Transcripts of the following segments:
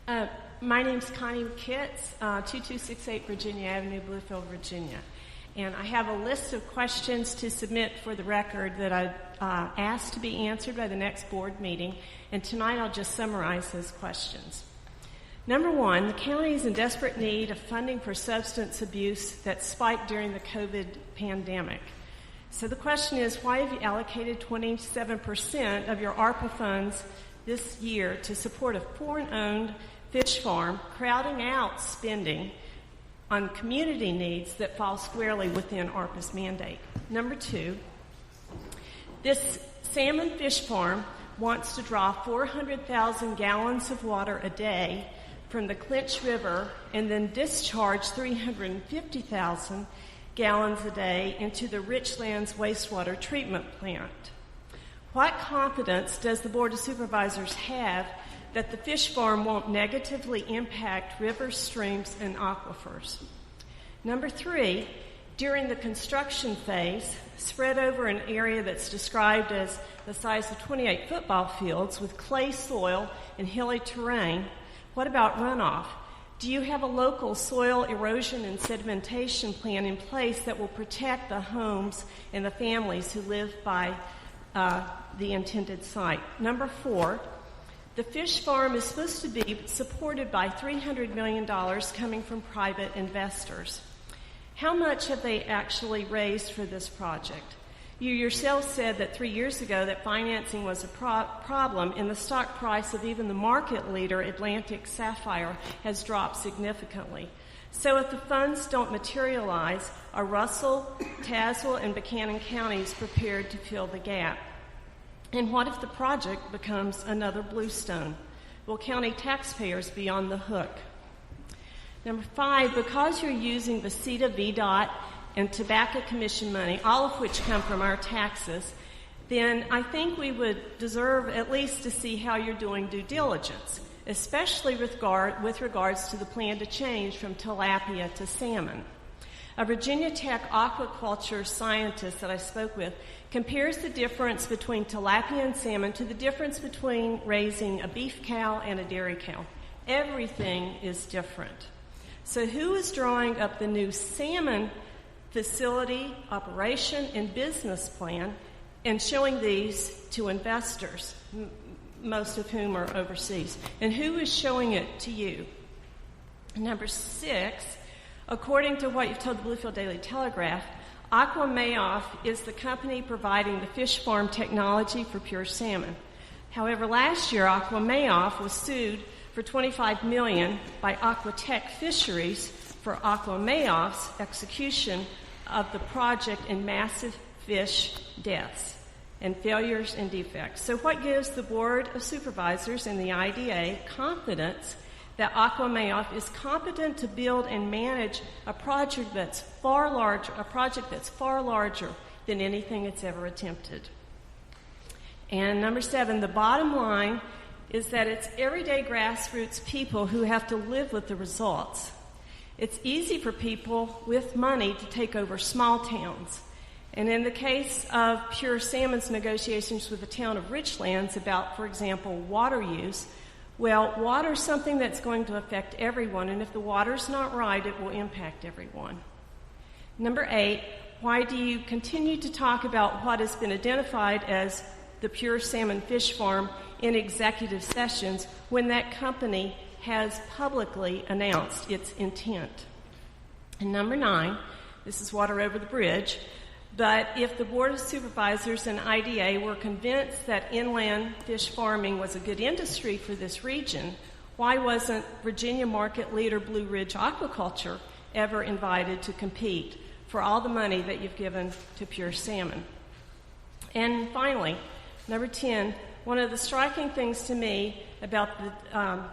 My name's Connie Kitts, 2268 Virginia Avenue, Bluefield, Virginia. And I have a list of questions to submit for the record that I asked to be answered by the next board meeting. And tonight I'll just summarize those questions. Number one, the county is in desperate need of funding for substance abuse that spiked during the COVID pandemic. So the question is, why have you allocated 27% of your ARPA funds this year to support a foreign-owned fish farm, crowding out spending on community needs that fall squarely within ARPA's mandate? Number two, this salmon fish farm wants to draw 400,000 gallons of water a day from the Clinch River and then discharge 350,000 gallons a day into the Richlands wastewater treatment plant. What confidence does the Board of Supervisors have that the fish farm won't negatively impact rivers, streams, and aquifers? Number three, during the construction phase, spread over an area that's described as the size of 28 football fields with clay soil and hilly terrain, what about runoff? Do you have a local soil erosion and sedimentation plan in place that will protect the homes and the families who live by the intended site? Number four, the fish farm is supposed to be supported by $300 million coming from private investors. How much have they actually raised for this project? You yourself said that 3 years ago that financing was a problem, and the stock price of even the market leader, Atlantic Sapphire, has dropped significantly. So if the funds don't materialize, are Russell, Tazewell, and Buchanan counties prepared to fill the gap? And what if the project becomes another Bluestone? Will county taxpayers be on the hook? Number five, because you're using the CETA, VDOT, and Tobacco Commission money, all of which come from our taxes, then I think we would deserve at least to see how you're doing due diligence, especially with regards to the plan to change from tilapia to salmon. A Virginia Tech aquaculture scientist that I spoke with compares the difference between tilapia and salmon to the difference between raising a beef cow and a dairy cow. Everything is different. So who is drawing up the new salmon facility, operation, and business plan and showing these to investors, most of whom are overseas? And who is showing it to you? Number six, according to what you've told the Bluefield Daily Telegraph, Aquamaof is the company providing the fish farm technology for pure salmon. However, last year, Aquamaof was sued for $25 million by Aquatech Fisheries for Aquamaof's execution of the project in massive fish deaths and failures and defects. So what gives the Board of Supervisors and the IDA confidence that Aquamaof is competent to build and manage a project that's far larger than anything it's ever attempted? And number seven, the bottom line is that it's everyday grassroots people who have to live with the results. It's easy for people with money to take over small towns. And in the case of Pure Salmon's negotiations with the town of Richlands about, for example, water use, well, water's something that's going to affect everyone, and if the water's not right, it will impact everyone. Number eight, why do you continue to talk about what has been identified as the Pure Salmon Fish Farm in executive sessions when that company has publicly announced its intent? And number nine, this is water over the bridge, but if the Board of Supervisors and IDA were convinced that inland fish farming was a good industry for this region, why wasn't Virginia market leader Blue Ridge Aquaculture ever invited to compete for all the money that you've given to Pure Salmon? And finally, number 10, one of the striking things to me about the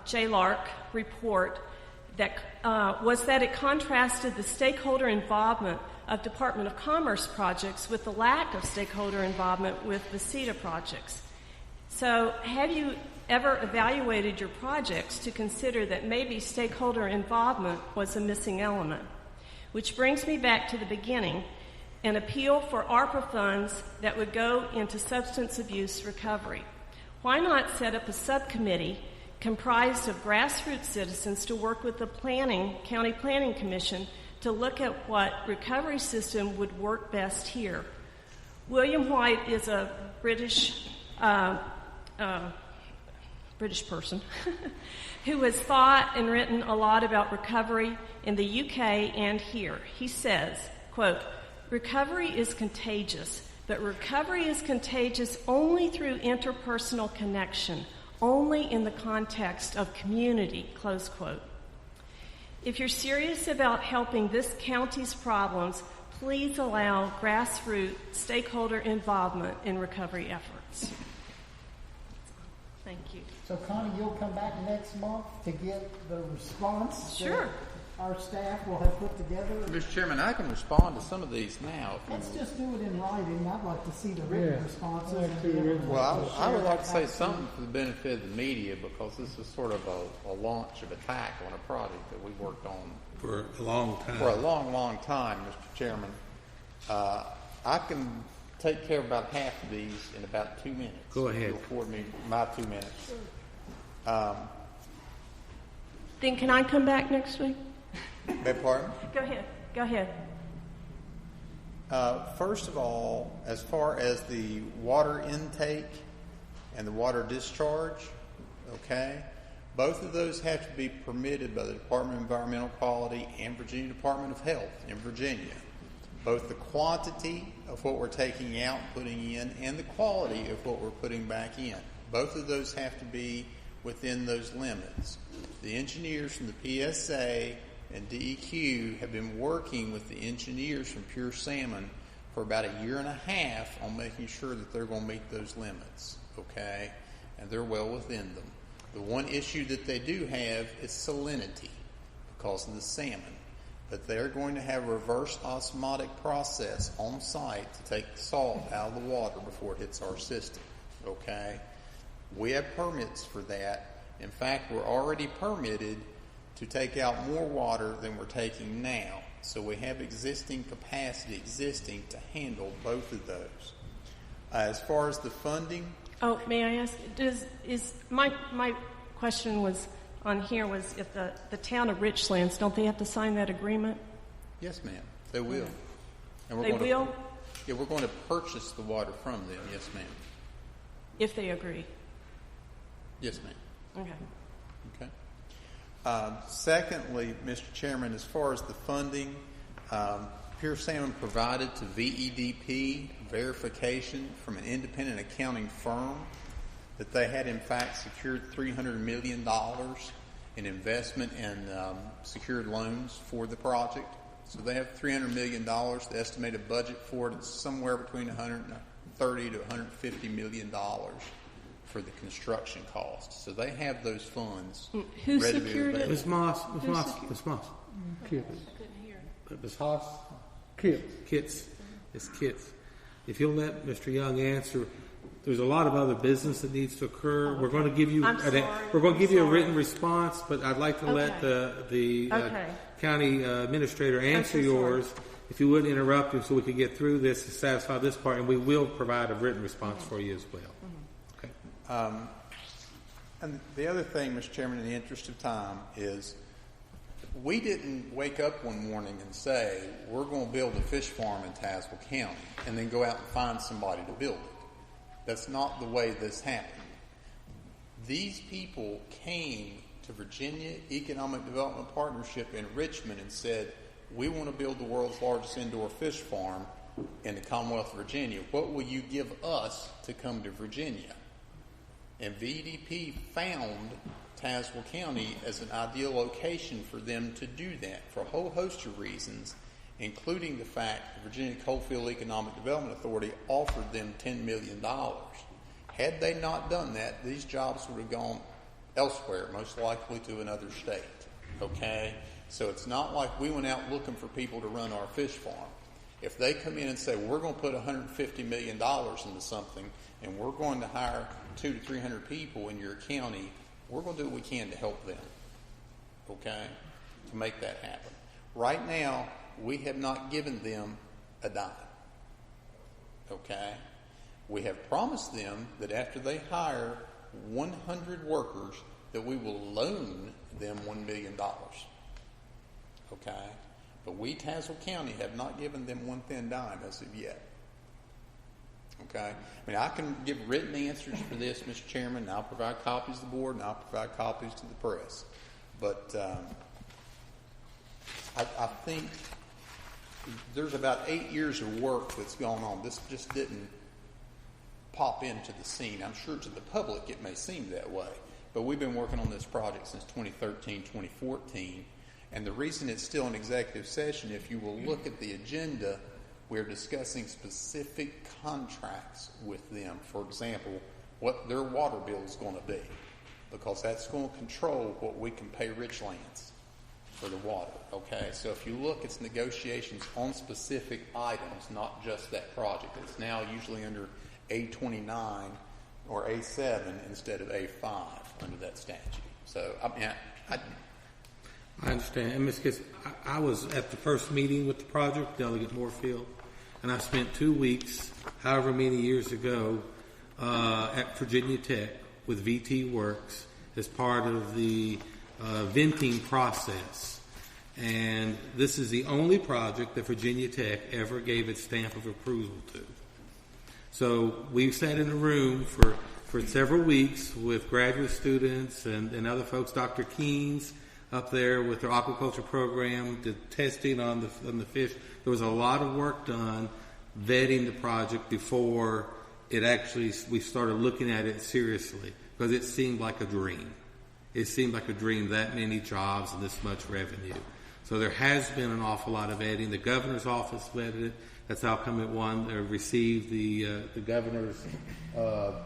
JLARC report was that it contrasted the stakeholder involvement of Department of Commerce projects with the lack of stakeholder involvement with the CETA projects. So have you ever evaluated your projects to consider that maybe stakeholder involvement was a missing element? Which brings me back to the beginning, an appeal for ARPA funds that would go into substance abuse recovery. Why not set up a subcommittee comprised of grassroots citizens to work with the County Planning Commission to look at what recovery system would work best here. William White is a British person who has thought and written a lot about recovery in the UK and here. He says, quote, "Recovery is contagious, but recovery is contagious only through interpersonal connection, only in the context of community," close quote. If you're serious about helping this county's problems, please allow grassroots stakeholder involvement in recovery efforts. Thank you. So, Connie, you'll come back next month to get the response Sure. that our staff will have put together? Mr. Chairman, I can respond to some of these now. Let's just do it in writing. I'd like to see the written responses. Well, I would like to say something for the benefit of the media, because this is sort of a launch of attack on a project that we worked on for a long time. For a long, long time, Mr. Chairman. I can take care of about half of these in about 2 minutes. Go ahead. You'll afford me my 2 minutes. Then can I come back next week? Beg pardon? Go ahead. Go ahead. First of all, as far as the water intake and the water discharge, okay, both of those have to be permitted by the Department of Environmental Quality and Virginia Department of Health in Virginia. Both the quantity of what we're taking out and putting in and the quality of what we're putting back in. Both of those have to be within those limits. The engineers from the PSA and DEQ have been working with the engineers from Pure Salmon for about 1.5 years on making sure that they're going to meet those limits, okay? And they're well within them. The one issue that they do have is salinity because of the salmon. But they're going to have a reverse osmotic process on site to take the salt out of the water before it hits our system, okay? We have permits for that. In fact, we're already permitted to take out more water than we're taking now. So we have existing capacity to handle both of those. As far as the funding... Oh, may I ask, my question was on here was if the town of Richlands, don't they have to sign that agreement? Yes, ma'am. They will. And They will? Yeah, we're going to purchase the water from them. Yes, ma'am. If they agree. Yes, ma'am. Okay. Okay. Secondly, Mr. Chairman, as far as the funding, Pure Salmon provided to VEDP verification from an independent accounting firm that they had in fact secured $300 million in investment and secured loans for the project. So they have $300 million. The estimated budget for it is somewhere between $130 to $150 million for the construction costs. So they have those funds. Who ready secured to be it? Ms. Moss. Kits. Ms. Haas. Kits. It's Kits. If you'll let Mr. Young answer, there's a lot of other business that needs to occur. Oh, okay. We're going to give you a written response, but I'd like to let the county administrator answer yours. If you wouldn't interrupt him so we could get through this and satisfy this part, and we will provide a written response for you as well. Okay. And the other thing, Mr. Chairman, in the interest of time, is we didn't wake up one morning and say, we're going to build a fish farm in Tazewell County, and then go out and find somebody to build it. That's not the way this happened. These people came to Virginia Economic Development Partnership in Richmond and said, we want to build the world's largest indoor fish farm in the Commonwealth of Virginia. What will you give us to come to Virginia? And VDP found Tazewell County as an ideal location for them to do that for a whole host of reasons, including the fact the Virginia Coalfield Economic Development Authority offered them $10 million. Had they not done that, these jobs would have gone elsewhere, most likely to another state. Okay? So it's not like we went out looking for people to run our fish farm. If they come in and say, we're going to put $150 million into something, and we're going to hire 200 to 300 people in your county, we're going to do what we can to help them. Okay? To make that happen. Right now, we have not given them a dime. Okay? We have promised them that after they hire 100 workers, that we will loan them $1 million. Okay? But we, Tazewell County, have not given them one thin dime as of yet. Okay? I mean, I can give written answers for this, Mr. Chairman, and I'll provide copies to the board, and I'll provide copies to the press. But I think there's about 8 years of work that's gone on. This just didn't pop into the scene. I'm sure to the public it may seem that way. But we've been working on this project since 2013, 2014. And the reason it's still an executive session, if you will look at the agenda, we're discussing specific contracts with them. For example, what their water bill is going to be, because that's going to control what we can pay Richlands for the water. Okay, so if you look, it's negotiations on specific items, not just that project. It's now usually under A29 or A7 instead of A5 under that statute. So I mean, I understand. And Ms. Kitts, I was at the first meeting with the project, Delegate Moorfield, and I spent 2 weeks, however many years ago, at Virginia Tech with VT Works as part of the venting process. And this is the only project that Virginia Tech ever gave its stamp of approval to. So we sat in a room for several weeks with graduate students and other folks, Dr. Keynes up there with their aquaculture program, the testing on the fish. There was a lot of work done vetting the project before we started looking at it seriously, because it seemed like a dream. It seemed like a dream, that many jobs and this much revenue. So there has been an awful lot of vetting. The governor's office vetted it. That's how come it won. They received the governor's the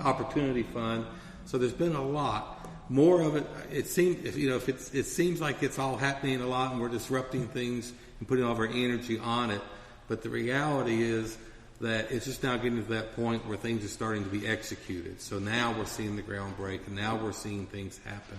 opportunity fund. So there's been a lot. More of it. It seems, it seems like it's all happening a lot, and we're disrupting things and putting all of our energy on it. But the reality is that it's just now getting to that point where things are starting to be executed. So now we're seeing the ground break, and now we're seeing things happen.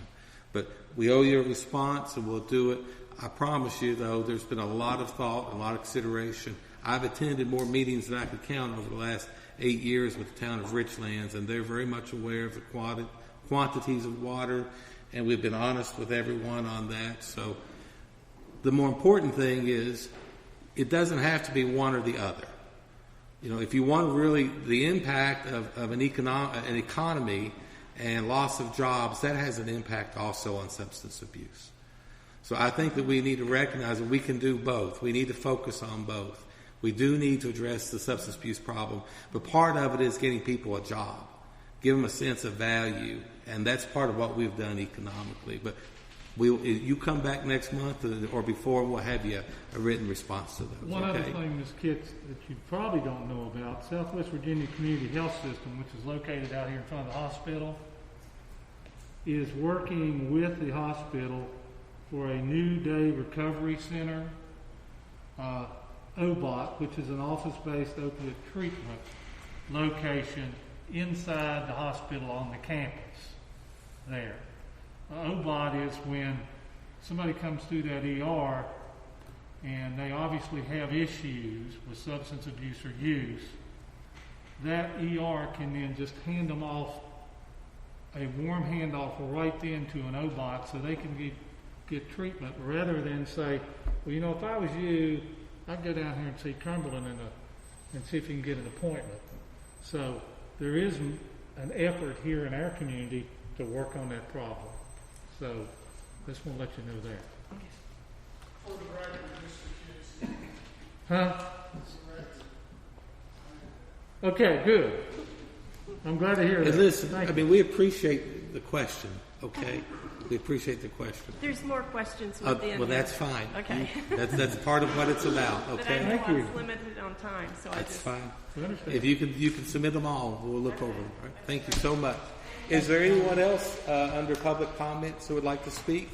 But we owe you a response, and we'll do it. I promise you, though, there's been a lot of thought, a lot of consideration. I've attended more meetings than I could count over the last 8 years with the town of Richlands, and they're very much aware of the quantities of water, and we've been honest with everyone on that. So the more important thing is it doesn't have to be one or the other. If you want really the impact of an economy and loss of jobs, that has an impact also on substance abuse. So I think that we need to recognize that we can do both. We need to focus on both. We do need to address the substance abuse problem, but part of it is getting people a job, give them a sense of value, and that's part of what we've done economically. But you come back next month or before, we'll have you a written response to those. One other thing, Ms. Kitts, that you probably don't know about, Southwest Virginia Community Health System, which is located out here in front of the hospital, is working with the hospital for a new day recovery center, OBOT, which is an office-based opiate treatment location inside the hospital on the campus there. OBOT is when somebody comes through that ER and they obviously have issues with substance abuse or use. That ER can then just hand them off, a warm handoff right then to an OBOT so they can get treatment, rather than say, well, if I was you, I'd go down here and see Cumberland and see if you can get an appointment. So there is an effort here in our community to work on that problem. So just want to let you know that. For the record, Mr. Kitts. Huh? Okay, good. I'm glad to hear that. And listen, we appreciate the question, okay? We appreciate the question. There's more questions with the well, that's fine. Okay. That's part of what it's about, okay? But I know I was limited on time, so that's fine. I understand. If you can submit them all, we'll look over them. Right? Thank you so much. Is there anyone else under public comments who would like to speak?